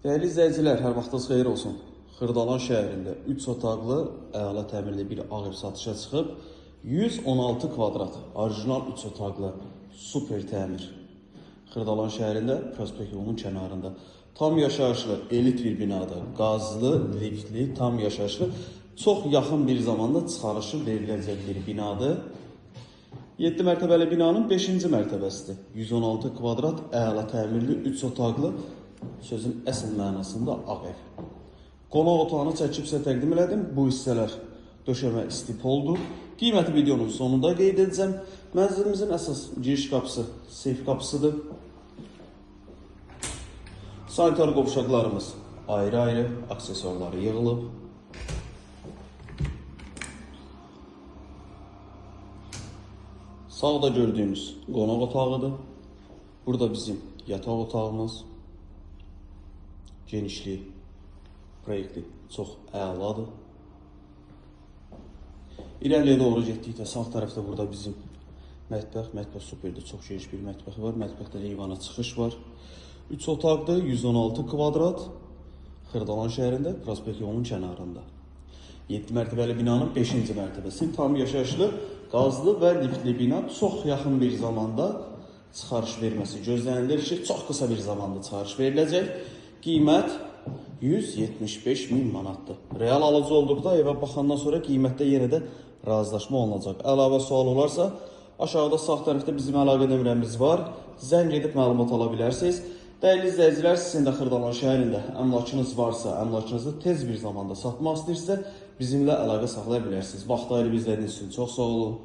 Değerli izləyicilər, hər vaxtınız xeyir olsun. Xırdalan şəhərində 3 otaqlı, əla təmirli bir ağ ev satışa çıxıb. 116 kvadrat, orijinal 3 otaqlı, super təmir. Xırdalan şəhərində, Prospekt yolunun kənarında. Tam yaşayışlı, elit bir binada, qazlı, liftli, tam yaşayışlı, çox yaxın bir zamanda çıxarışı veriləcək bir binadır. 7 mərtəbəli binanın 5-ci mərtəbəsidir. 116 kvadrat, əla təmirli, 3 otaqlı, sözün əsl mənasında ağ ev. Qonaq otağını çəkib sizə təqdim elədim. Bu hissələr döşəmə istipoldur. Qiyməti videonun sonunda qeyd edəcəm. Mənzilimizin əsas giriş qapısı seyf qapısıdır. Sanitar qovşaqlarımız ayrı-ayrı, aksesuarları yığılıb. Sağda gördüyümüz qonaq otağıdır. Burada bizim yataq otağımız. Genişliyi, proyekti çox əladır. İrəliyə doğru getdikdə sağ tərəfdə burada bizim mətbəx superdir. Çox geniş bir mətbəxi var. Mətbəxdə eyvana çıxış var. 3 otaqdır, 116 kvadrat. Xırdalan şəhərində, Prospekt yolunun kənarında. 7 mərtəbəli binanın 5-ci mərtəbəsi. Tam yaşayışlı, qazlı və liftli bina çox yaxın bir zamanda çıxarış verməsi gözlənilir ki, çox qısa bir zamanda çıxarış veriləcək. Qiymət 175 min manatdır. Real alıcı olduqda evə baxandan sonra qiymətdə yenə də razılaşma olunacaq. Əlavə sual olarsa, aşağıda sağ tərəfdə bizim əlaqə nömrəmiz var. Zəng edib məlumat ala bilərsiniz. Dəyərli izləyicilər, sizin də Xırdalan şəhərində əmlakınız varsa, əmlakınızı tez bir zamanda satmaq istəyirsə, bizimlə əlaqə saxlaya bilərsiniz. Vaxt ayırıb izlədiyiniz üçün çox sağ olun.